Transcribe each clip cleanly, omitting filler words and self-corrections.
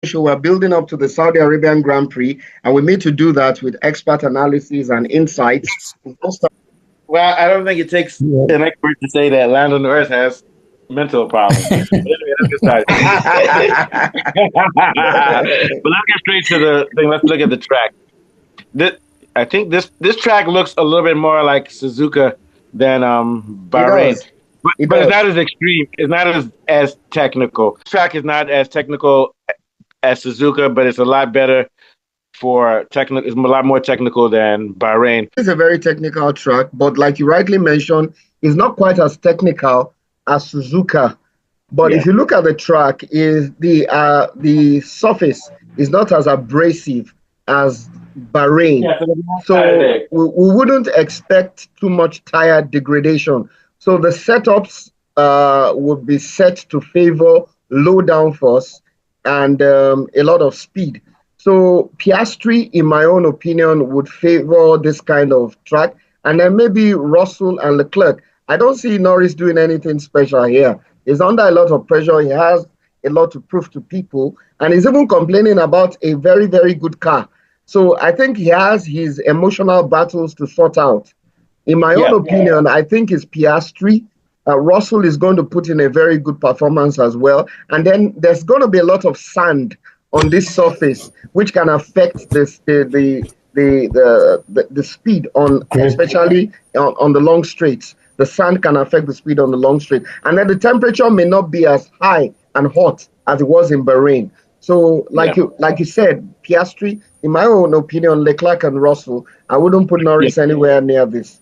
show. We're building up to the Saudi Arabian Grand Prix, and we need to do that with expert analysis and insights. Well, I don't think it takes Yeah. an expert to say that Lando Norris has mental problems. But anyway, let's get started. But let's get straight to the thing. Let's look at the track. I think this track looks a little bit more like Suzuka than Bahrain. But it's not as extreme. It's not as technical. This track is not as technical as Suzuka, but it's a lot better for technical. It's a lot more technical than Bahrain. It's a very technical track, but like you rightly mentioned, it's not quite as technical as Suzuka. But if you look at the track, is the surface is not as abrasive as Bahrain. Yeah, so we wouldn't expect too much tire degradation. So the setups would be set to favor low downforce and a lot of speed. So Piastri, in my own opinion, would favor this kind of track. And then maybe Russell and Leclerc. I don't see Norris doing anything special here. He's under a lot of pressure. He has a lot to prove to people. And he's even complaining about a very, very good car. So I think he has his emotional battles to sort out. In my own opinion, I think it's Piastri. Russell is going to put in a very good performance as well. And then there's going to be a lot of sand on this surface, which can affect the speed on, especially on the long straights. The sand can affect the speed on the long straight. And then the temperature may not be as high and hot as it was in Bahrain. So like you said, Piastri, in my own opinion, Leclerc and Russell, I wouldn't put Norris anywhere near this.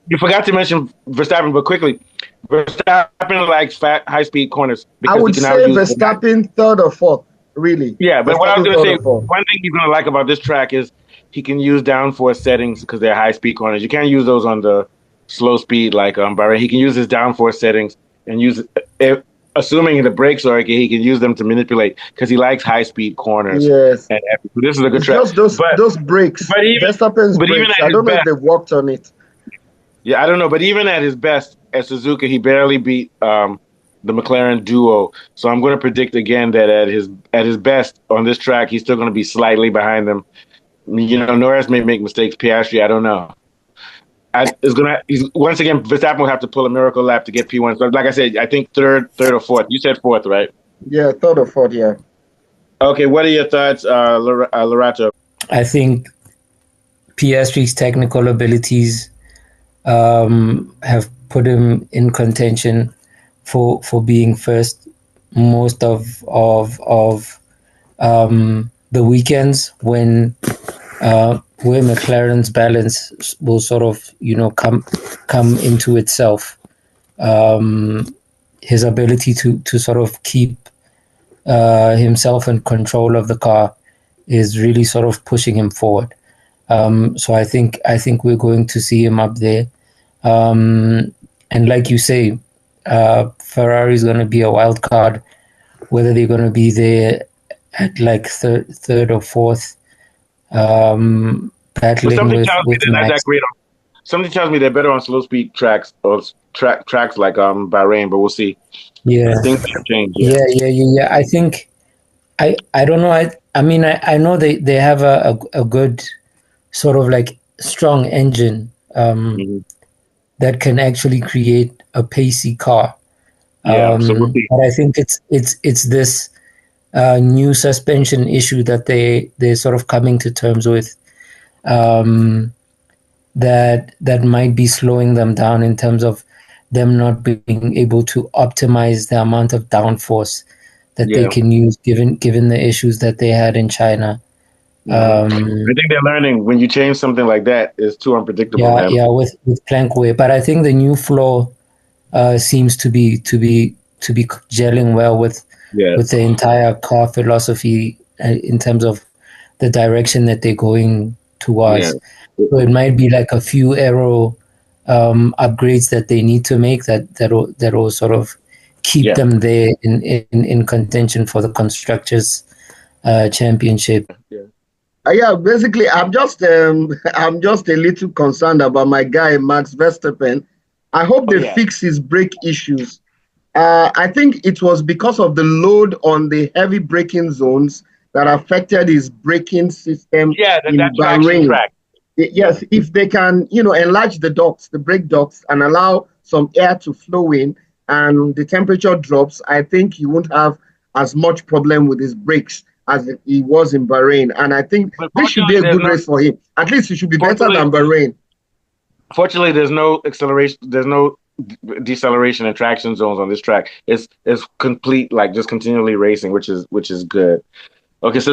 You forgot to mention Verstappen, but quickly, Verstappen likes high-speed corners. I would say Verstappen third or fourth, really. Yeah, but what I was going to say, one thing he's going to like about this track is he can use downforce settings because they're high-speed corners. You can't use those on the slow speed like Bahrain. He can use his downforce settings and use it. Assuming the brakes are okay, he can use them to manipulate because he likes high-speed corners. Yes. And this is a good track. Just those brakes. Verstappen's brakes, I don't know if they've worked on it. Yeah, I don't know. But even at his best, at Suzuka, he barely beat the McLaren duo. So I'm going to predict again that at his best on this track, he's still going to be slightly behind them. You know, Norris may make mistakes. Piastri, I don't know. Once again, Verstappen will have to pull a miracle lap to get P1. So, like I said, I think third or fourth. You said fourth, right? Yeah, third or fourth. Yeah. Okay, what are your thoughts, Lorato? I think Piastri's technical abilities have put him in contention for being first most of the weekends when where McLaren's balance will sort of, come into itself. His ability to sort of keep himself in control of the car is really sort of pushing him forward. So I think we're going to see him up there. And like you say, Ferrari is going to be a wild card, whether they're going to be there at like third or fourth. Battling with Max. Something tells me they're better on slow speed tracks or tracks like Bahrain, but we'll see. Yeah, things have changed. Yeah. I think I don't know. I mean I know they have a good sort of like strong engine that can actually create a pacey car. Absolutely. But I think it's this new suspension issue that they're sort of coming to terms with, that might be slowing them down in terms of them not being able to optimize the amount of downforce that they can use given the issues that they had in China. I think they're learning when you change something like that, it's too unpredictable. With Plankway, but I think the new floor seems to be gelling well with the entire car philosophy in terms of the direction that they're going towards. So it might be like a few aero upgrades that they need to make that will sort of keep them there in contention for the constructors championship. Basically, I'm just a little concerned about my guy Max Verstappen. I hope they fix his brake issues. I think it was because of the load on the heavy braking zones that affected his braking system Yeah, in that traction Bahrain. track. Yes, if they can, enlarge the ducts, the brake ducts, and allow some air to flow in, and the temperature drops, I think he won't have as much problem with his brakes as he was in Bahrain. And I think this should be a good race for him. At least it should be better than Bahrain. Fortunately, there's no acceleration. There's no deceleration and traction zones on this track. It's complete, like just continually racing, which is good. Okay, so